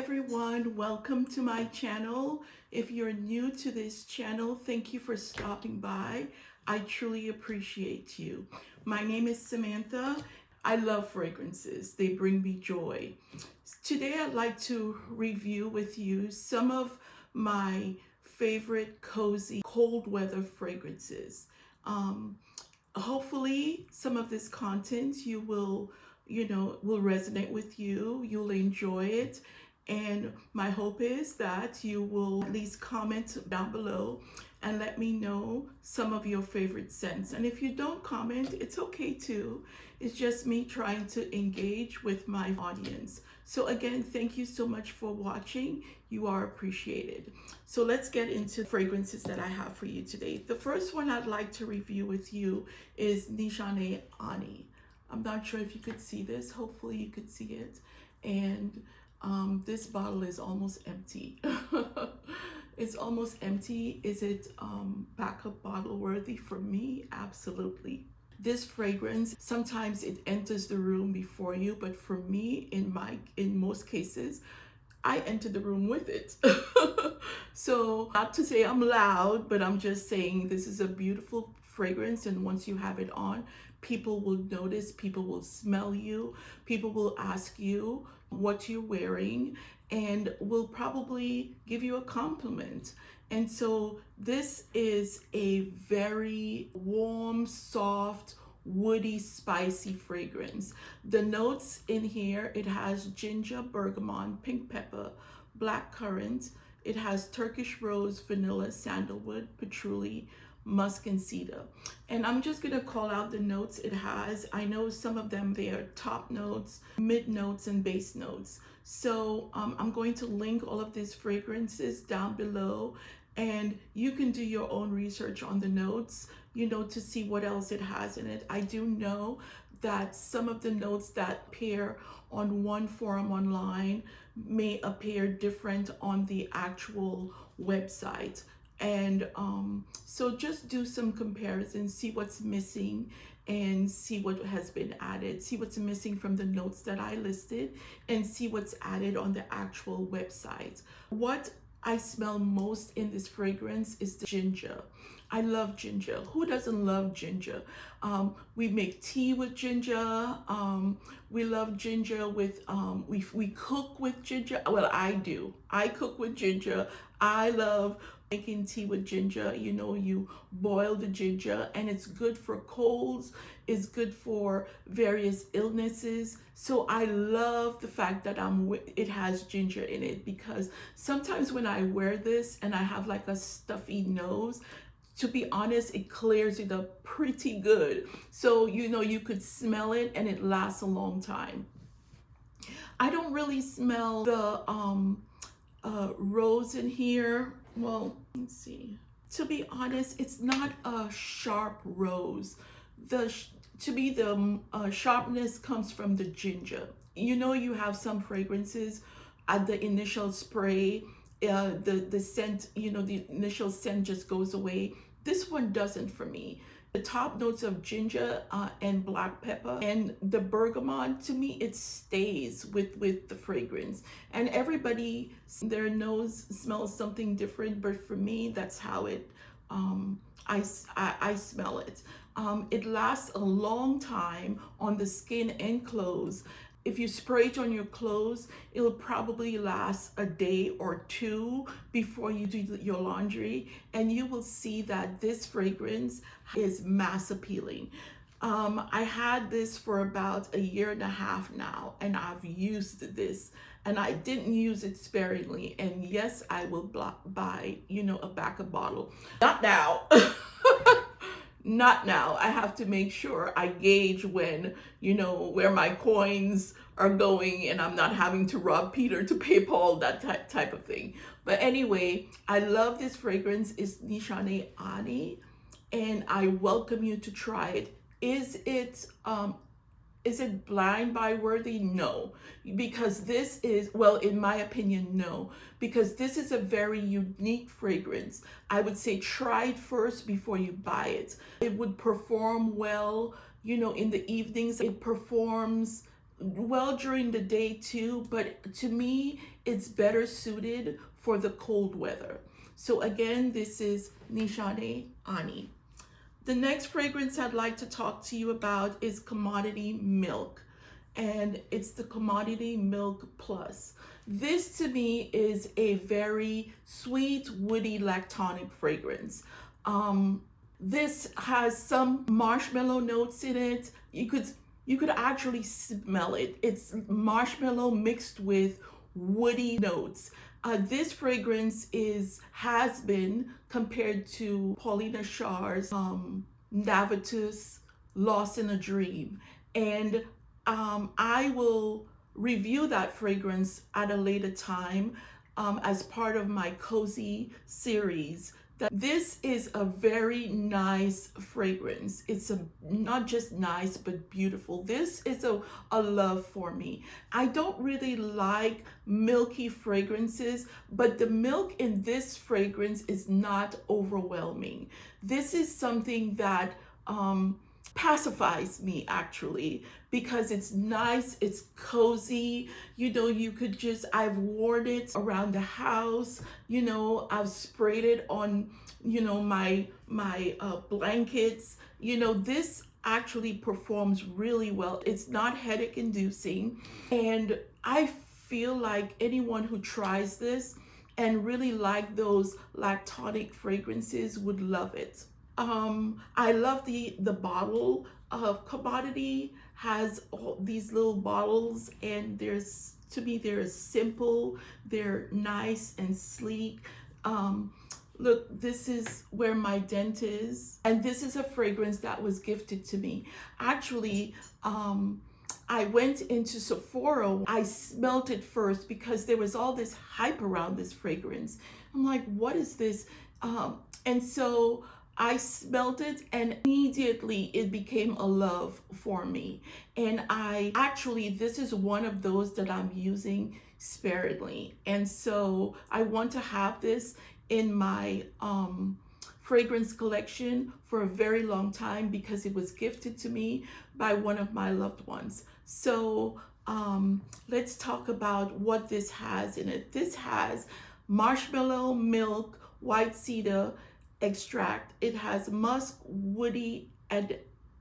everyone, welcome to my channel. If you're new to this channel, thank you for stopping by. I truly appreciate you. My name is Samantha. I love fragrances. They bring me joy. Today I'd like to review with you some of my favorite cozy cold weather fragrances. Hopefully some of this content will resonate with you. You'll enjoy it. And my hope is that you will at least comment down below and let me know some of your favorite scents. And if you don't comment, it's okay too. It's just me trying to engage with my audience. So again, thank you so much for watching. You are appreciated. So let's get into fragrances that I have for you today. The first one I'd like to review with you is Nishane Ani. I'm not sure if you could see this. Hopefully you could see it. And this bottle is almost empty. It's almost empty. Is it backup bottle worthy? For me, absolutely. This fragrance, sometimes it enters the room before you, but for me, in most cases, I enter the room with it. So not to say I'm loud, but I'm just saying this is a beautiful fragrance, and once you have it on, people will notice, people will smell you, people will ask you what you're wearing, and will probably give you a compliment. And so this is a very warm, soft, woody, spicy fragrance. The notes in here, it has ginger, bergamot, pink pepper, black currant. It has Turkish rose, vanilla, sandalwood, patchouli, musk, and cedar. And I'm just gonna call out the notes it has. I know some of them, they are top notes, mid notes, and base notes. So I'm going to link all of these fragrances down below, and you can do your own research on the notes, to see what else it has in it. I do know that some of the notes that appear on one forum online may appear different on the actual website. And so just do some comparisons, see what's missing and see what has been added, see what's missing from the notes that I listed, and see what's added on the actual website. What I smell most in this fragrance is the ginger. I love ginger. Who doesn't love ginger? We make tea with ginger. We love ginger with, we cook with ginger. Well, I do. I cook with ginger. I love making tea with ginger. You boil the ginger, and it's good for colds, it's good for various illnesses. So I love the fact that it has ginger in it, because sometimes when I wear this and I have like a stuffy nose, to be honest, it clears it up pretty good. So you could smell it and it lasts a long time. I don't really smell the rose in here. Well, let's see. To be honest, it's not a sharp rose. To me, the sharpness comes from the ginger. You have some fragrances at the initial spray, the scent, the initial scent just goes away. This one doesn't for me. The top notes of ginger and black pepper and the bergamot, to me, it stays with the fragrance. And everybody, their nose smells something different, but for me, that's how it, I smell it. It lasts a long time on the skin and clothes. If you spray it on your clothes, it'll probably last a day or two before you do your laundry, and you will see that this fragrance is mass appealing. I had this for about a year and a half now, and I've used this, and I didn't use it sparingly. And yes, I will buy, a backup bottle. Not now. Not now. I have to make sure I gauge when, where my coins are going, and I'm not having to rob Peter to pay Paul, that type of thing. But anyway, I love this fragrance. It's Nishane Ani, and I welcome you to try it. Is it blind buy worthy? No, because this is, well, in my opinion, no, because this is a very unique fragrance. I would say try it first before you buy it. It would perform well, in the evenings. It performs well during the day too, but to me, it's better suited for the cold weather. So again, this is Nishane Ani. The next fragrance I'd like to talk to you about is Commodity Milk, and it's the Commodity Milk Plus. This to me is a very sweet, woody, lactonic fragrance. This has some marshmallow notes in it. You could actually smell it. It's marshmallow mixed with woody notes. This fragrance has been compared to Paulina Shar's Navitus Lost in a Dream. And I will review that fragrance at a later time as part of my cozy series. This is a very nice fragrance. It's not just nice, but beautiful. This is a love for me. I don't really like milky fragrances, but the milk in this fragrance is not overwhelming. This is something that pacifies me actually, because it's nice, it's cozy. I've worn it around the house, I've sprayed it on, my blankets. This actually performs really well. It's not headache inducing, and I feel like anyone who tries this and really like those lactonic fragrances would love it. I love the bottle of Commodity has all these little bottles, and they're simple, they're nice and sleek. Look, this is where my dent is, and this is a fragrance that was gifted to me. Actually, I went into Sephora. I smelled it first because there was all this hype around this fragrance. I'm like, what is this? And so I smelled it, and immediately it became a love for me. And this is one of those that I'm using sparingly. And so I want to have this in my fragrance collection for a very long time because it was gifted to me by one of my loved ones. So let's talk about what this has in it. This has marshmallow, milk, white cedar extract. It has musk, woody, and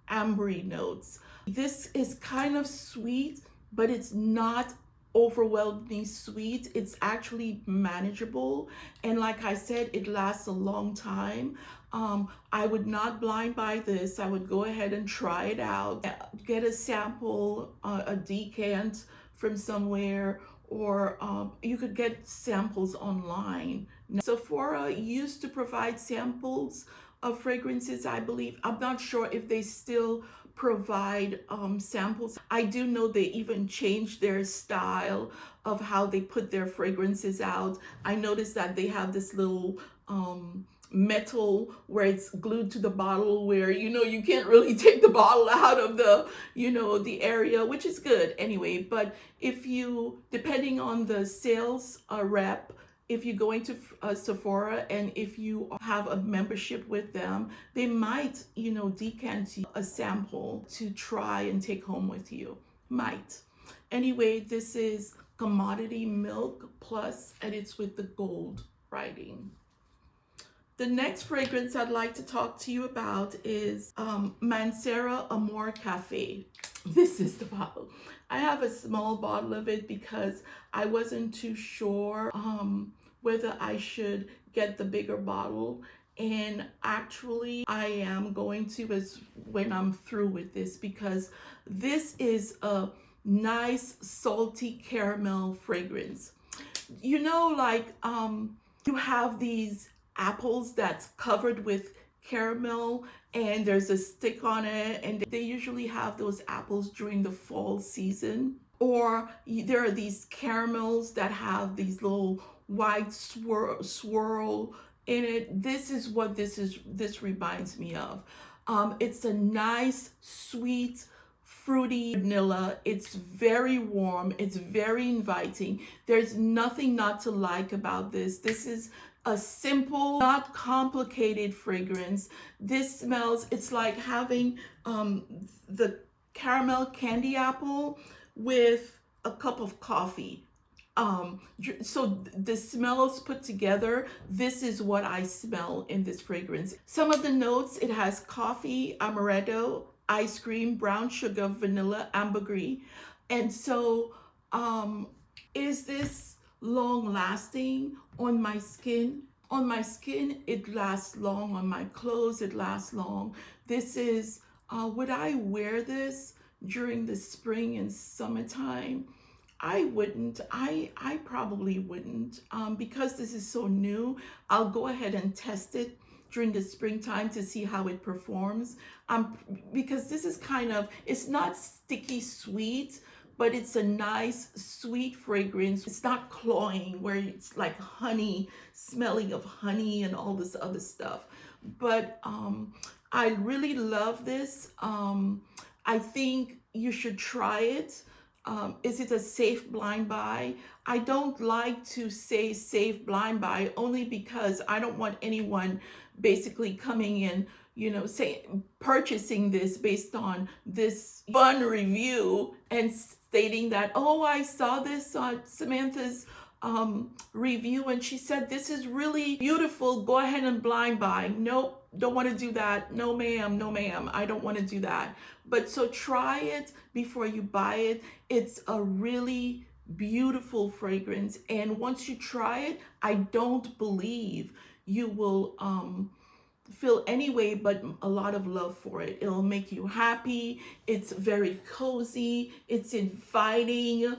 ambery notes. This is kind of sweet, but it's not overwhelmingly sweet. It's actually manageable, and like I said, it lasts a long time. I would not blind buy this. I would go ahead and try it out, get a sample, a decant from somewhere, or you could get samples online. Sephora used to provide samples of fragrances, I believe. I'm not sure if they still provide samples. I do know they even changed their style of how they put their fragrances out. I noticed that they have this little metal where it's glued to the bottle, where you can't really take the bottle out of the area, which is good anyway. But if you, depending on the sales rep, if you go into Sephora, and if you have a membership with them, they might decant you a sample to try and take home with you. Might. Anyway, this is Commodity Milk Plus, and it's with the gold writing. The next fragrance I'd like to talk to you about is Mancera Amore Cafe. This is the bottle. I have a small bottle of it because I wasn't too sure whether I should get the bigger bottle. And actually, I am going to when I'm through with this, because this is a nice salty caramel fragrance. You have these apples that's covered with caramel, and there's a stick on it, and they usually have those apples during the fall season. Or there are these caramels that have these little white swirl in it. This is what this reminds me of. It's a nice, sweet, fruity vanilla. It's very warm. It's very inviting. There's nothing not to like about this. This is a simple, not complicated fragrance. This smells, it's like having the caramel candy apple with a cup of coffee. So the smells put together, this is what I smell in this fragrance. Some of the notes, it has coffee, amaretto, ice cream, brown sugar, vanilla, ambergris. And so, is this long lasting on my skin? On my skin, it lasts long. On my clothes, it lasts long. This is, would I wear this during the spring and summertime? I wouldn't. I probably wouldn't. Because this is so new, I'll go ahead and test it during the springtime to see how it performs. Because this is kind of, it's not sticky sweet, but it's a nice sweet fragrance. It's not cloying where it's like honey, smelling of honey and all this other stuff. But I really love this. I think you should try it. Is it a safe blind buy? I don't like to say safe blind buy only because I don't want anyone basically coming in, say purchasing this based on this fun review and stating that, oh, I saw this on Samantha's review and she said this is really beautiful, go ahead and blind buy. Nope, don't want to do that. No ma'am, no ma'am, I don't want to do that. But so try it before you buy it. It's a really beautiful fragrance, and once you try it, I don't believe you will feel any way but a lot of love for it. It'll make you happy. It's very cozy, it's inviting.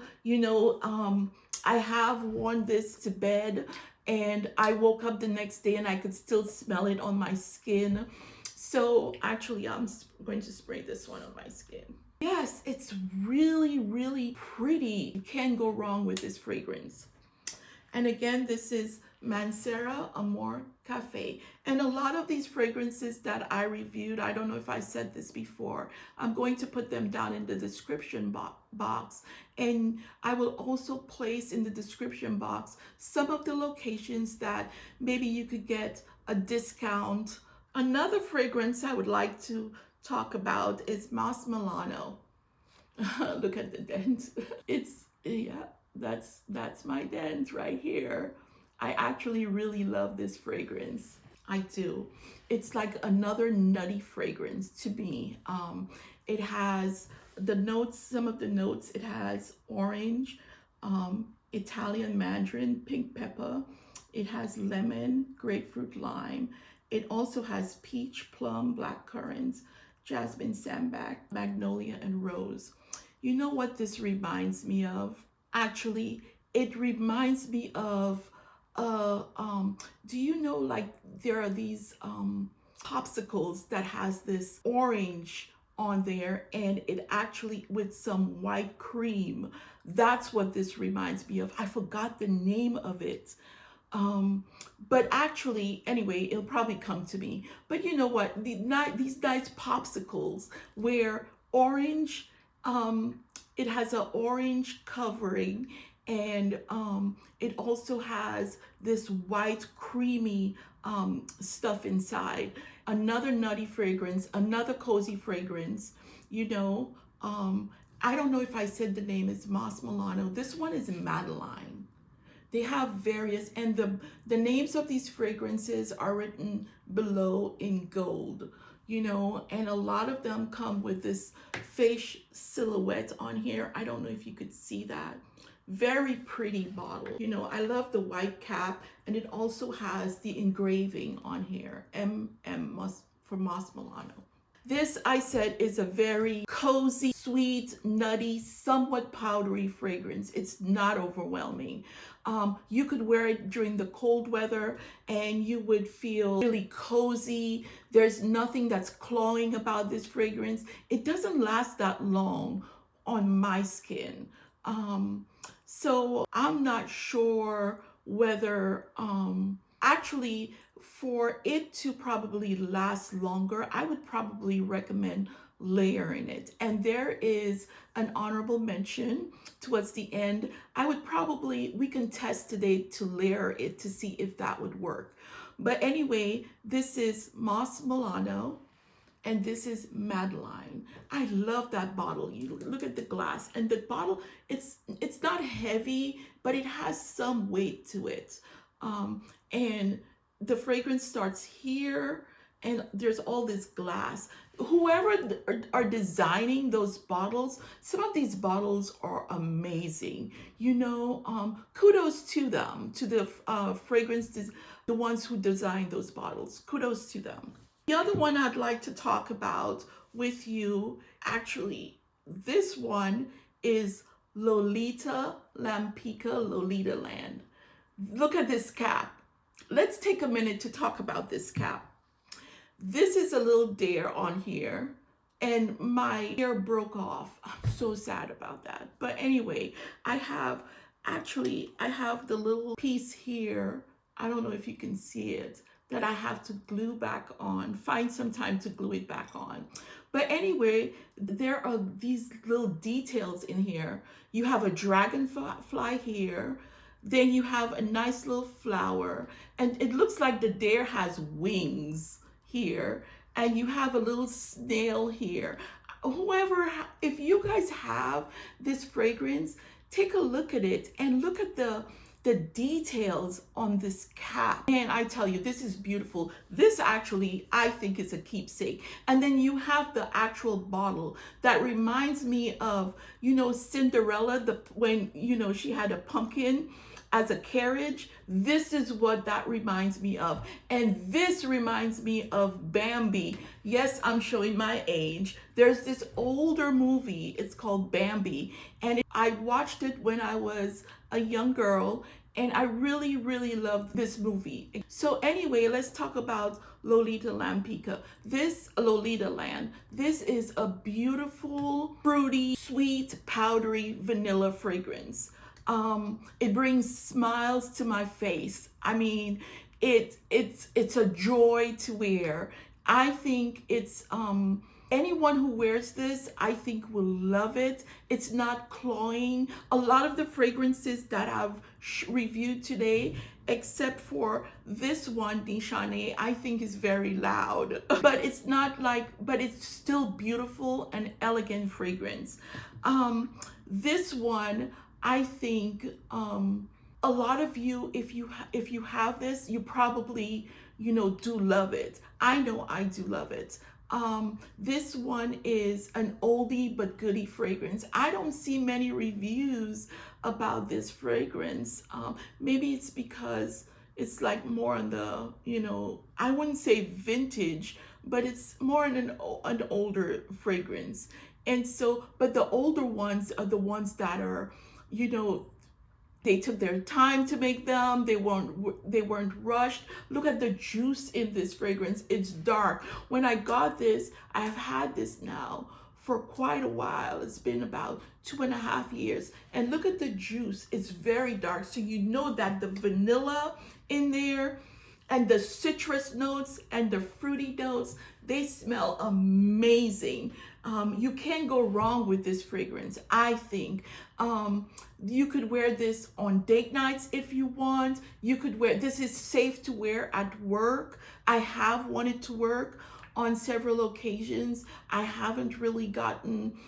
I have worn this to bed and I woke up the next day and I could still smell it on my skin. So actually, I'm going to spray this one on my skin. Yes, it's really, really pretty. You can't go wrong with this fragrance. And again, this is Mancera Amore Cafe. And a lot of these fragrances that I reviewed, I don't know if I said this before, I'm going to put them down in the description box. And I will also place in the description box some of the locations that maybe you could get a discount. Another fragrance I would like to talk about is Masque Milano. Look at the dent. That's my dent right here. I actually really love this fragrance. I do. It's like another nutty fragrance to me. It has the notes, some of the notes, it has orange, Italian mandarin, pink pepper. It has lemon, grapefruit, lime. It also has peach, plum, black currants, jasmine, sambac, magnolia, and rose. You know what this reminds me of? Actually, it reminds me of, do you know, like there are these popsicles that has this orange on there and it actually with some white cream. That's what this reminds me of. I forgot the name of it. But actually, anyway, it'll probably come to me. But you know what? These nice popsicles where orange, it has an orange covering and it also has this white creamy stuff inside. Another nutty fragrance, another cozy fragrance. I don't know if I said the name is Masque Milano. This one is Madeleine. They have various, and the names of these fragrances are written below in gold, and a lot of them come with this face silhouette on here. I don't know if you could see that. Very pretty bottle. I love the white cap, and it also has the engraving on here, MM for Masque Milano. This, I said, is a very cozy, sweet, nutty, somewhat powdery fragrance. It's not overwhelming. You could wear it during the cold weather and you would feel really cozy. There's nothing that's cloying about this fragrance. It doesn't last that long on my skin. So I'm not sure whether, actually, for it to probably last longer, I would probably recommend layering it. And there is an honorable mention towards the end. We can test today to layer it to see if that would work. But anyway, this is Masque Milano. and this is Madeleine. I love that bottle. You look at the glass, and the bottle, it's not heavy, but it has some weight to it. And the fragrance starts here, and there's all this glass. Whoever are designing those bottles, some of these bottles are amazing. Kudos to them, to the the ones who designed those bottles. Kudos to them. The other one I'd like to talk about with you, actually, this one is Lolita Lampicka Lolitaland. Look at this cap. Let's take a minute to talk about this cap. This is a little dare on here, and my hair broke off. I'm so sad about that. But anyway, I have the little piece here. I don't know if you can see it, that I have to glue back on, find some time to glue it back on. But anyway, there are these little details in here. You have a dragonfly here, then you have a nice little flower, and it looks like the dare has wings here, and you have a little snail here. If you guys have this fragrance, take a look at it and look at the details on this cap. And I tell you, this is beautiful. This actually, I think, is a keepsake. And then you have the actual bottle that reminds me of, Cinderella, when, she had a pumpkin as a carriage. This is what that reminds me of. And this reminds me of Bambi. Yes, I'm showing my age. There's this older movie, it's called Bambi, and I watched it when I was a young girl, and I really, really loved this movie. So anyway, let's talk about Lolitaland. This Lolitaland, this is a beautiful, fruity, sweet, powdery vanilla fragrance. It brings smiles to my face. I mean, it's a joy to wear. I think it's anyone who wears this, I think, will love it. It's not cloying. A lot of the fragrances that I've reviewed today, except for this one, Nishane, I think is very loud. But it's still beautiful and elegant fragrance. This one, I think, a lot of you, if you have this, you probably, do love it. I know I do love it. This one is an oldie but goodie fragrance. I don't see many reviews about this fragrance. Maybe it's because it's like more on the, I wouldn't say vintage, but it's more in an older fragrance. And so, but the older ones are the ones that are, they took their time to make them. They weren't rushed. Look at the juice in this fragrance. It's dark. When I got this, I've had this now for quite a while. It's been about 2.5 years. And look at the juice. It's very dark. So you know that the vanilla in there and the citrus notes and the fruity notes, they smell amazing. You can't go wrong with this fragrance, I think. You could wear this on date nights if you want. This is safe to wear at work. I have worn it to work on several occasions. I haven't really gotten,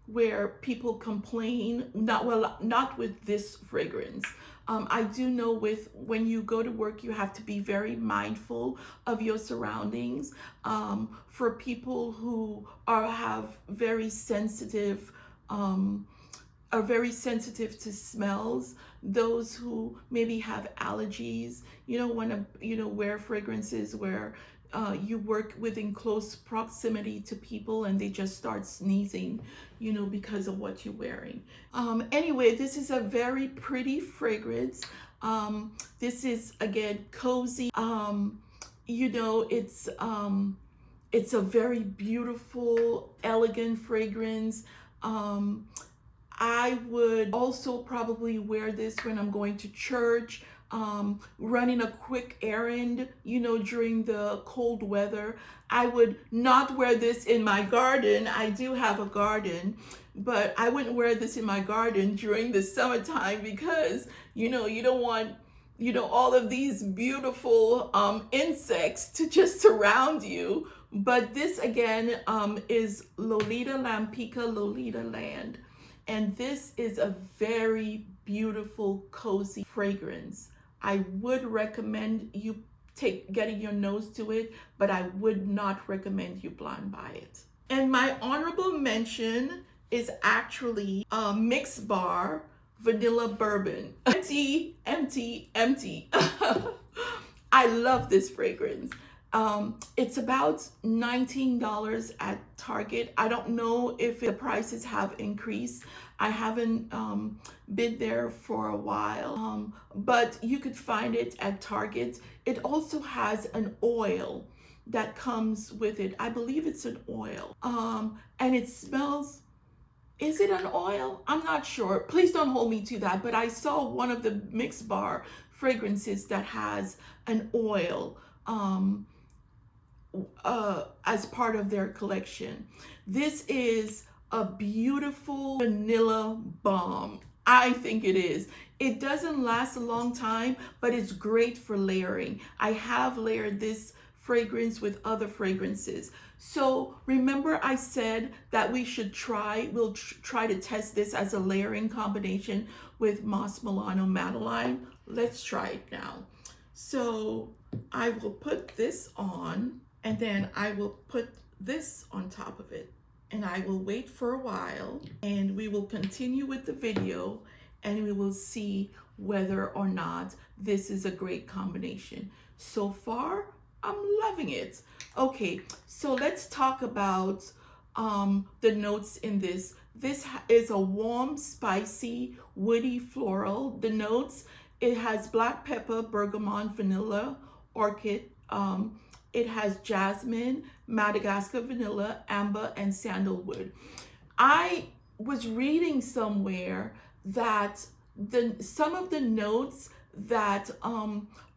where people complain, not with this fragrance. I do know when you go to work, you have to be very mindful of your surroundings. For people who are very sensitive to smells, those who maybe have allergies, want to wear fragrances where you work within close proximity to people and they just start sneezing, because of what you're wearing. Anyway, this is a very pretty fragrance. This is, again, cozy. It's a very beautiful, elegant fragrance. I would also probably wear this when I'm going to church, running a quick errand, during the cold weather. I would not wear this in my garden. I do have a garden, but I wouldn't wear this in my garden during the summertime because, you don't want all of these beautiful insects to just surround you. But this again is Lolita Lampicka Lolitaland. And this is a very beautiful, cozy fragrance. I would recommend you getting your nose to it, but I would not recommend you blind buy it. And my honorable mention is actually a mixed bar vanilla bourbon. Empty, empty, empty. I love this fragrance. It's about $19 at Target. I don't know if the prices have increased. I haven't been there for a while, but you could find it at Target. It also has an oil that comes with it. I believe it's an oil, and it smells. Is it an oil? I'm not sure. Please don't hold me to that. But I saw one of the mixed bar fragrances that has an oil as part of their collection. This is a beautiful vanilla bomb. I think it is. It doesn't last a long time, but it's great for layering. I have layered this fragrance with other fragrances. So remember I said that we'll try to test this as a layering combination with Masque Milano Madeleine. Let's try it now. So I will put this on, and then I will put this on top of it, and I will wait for a while, and we will continue with the video, and we will see whether or not this is a great combination. So far, I'm loving it. Okay, so let's talk about the notes in this. This is a warm, spicy, woody floral. The notes, it has black pepper, bergamot, vanilla, orchid. It has jasmine, Madagascar vanilla, amber, and sandalwood. I was reading somewhere that some of the notes that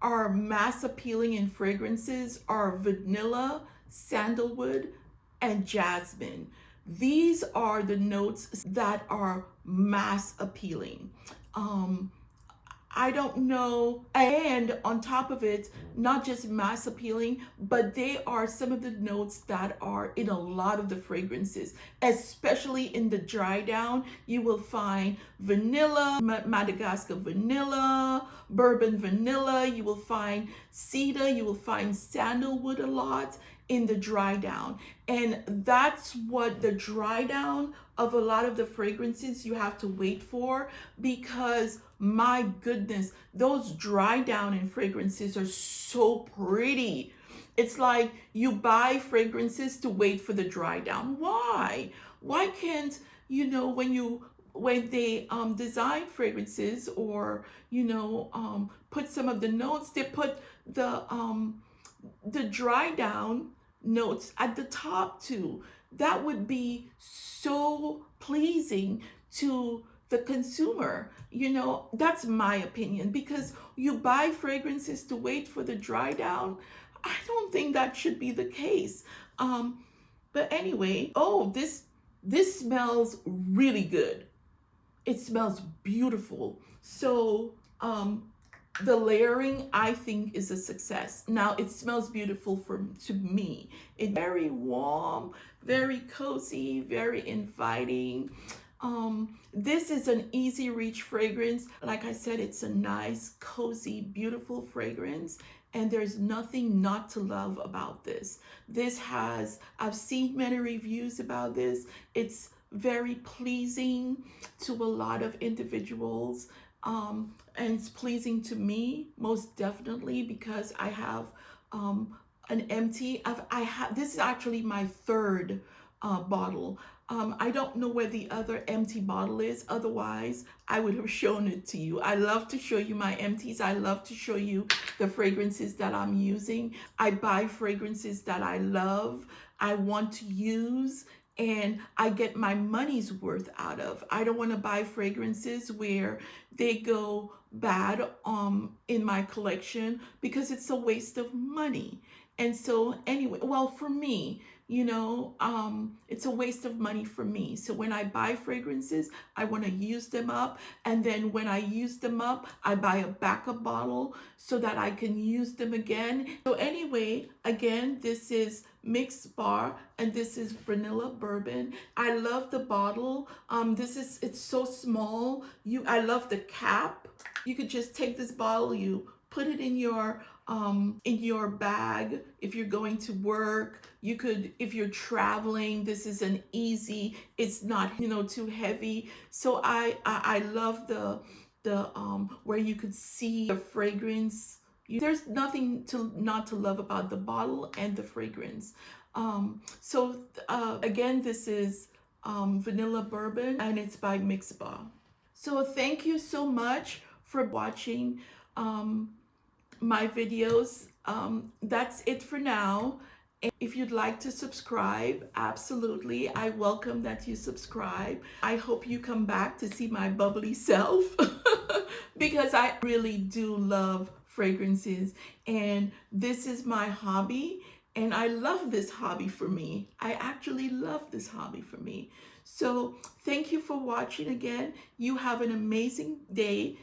are mass appealing in fragrances are vanilla, sandalwood, and jasmine. These are the notes that are mass appealing. I don't know. And on top of it, not just mass appealing, but they are some of the notes that are in a lot of the fragrances, especially in the dry down. You will find vanilla, Madagascar vanilla, bourbon vanilla. You will find cedar. You will find sandalwood a lot in the dry down. And that's what the dry down of a lot of the fragrances you have to wait for, because my goodness, those dry down in fragrances are so pretty. It's like you buy fragrances to wait for the dry down. Why? Why can't, when they design fragrances or, put some of the notes, they put the dry down notes at the top too. That would be so pleasing to the consumer. That's my opinion, because you buy fragrances to wait for the dry down. I don't think that should be the case. But anyway, this smells really good. It smells beautiful. So the layering, I think, is a success. Now, it smells beautiful to me. It's very warm, very cozy, very inviting. This is an easy reach fragrance. Like I said, it's a nice, cozy, beautiful fragrance. And there's nothing not to love about this. I've seen many reviews about this. It's very pleasing to a lot of individuals. And it's pleasing to me, most definitely, because I have an empty. This is actually my third bottle. I don't know where the other empty bottle is. Otherwise, I would have shown it to you. I love to show you my empties. I love to show you the fragrances that I'm using. I buy fragrances that I love, I want to use, and I get my money's worth out of. I don't want to buy fragrances where they go bad in my collection, because it's a waste of money. And so anyway, well, for me, it's a waste of money for me. So when I buy fragrances, I want to use them up. And then when I use them up, I buy a backup bottle so that I can use them again. So anyway, again, this is mixed bar and this is vanilla bourbon. I love the bottle. It's so small. I love the cap. You could just take this bottle, you put it in your bag if you're going to work. You could, if you're traveling, this is an easy, it's not too heavy. So I love the where you could see the fragrance. There's nothing to not to love about the bottle and the fragrance. Again, this is vanilla bourbon and it's by Mixba. So thank you so much for watching my videos. That's it for now. And if you'd like to subscribe, absolutely, I welcome that you subscribe. I hope you come back to see my bubbly self because I really do love fragrances and this is my hobby and I love this hobby for me. I actually love this hobby for me. So thank you for watching again. You have an amazing day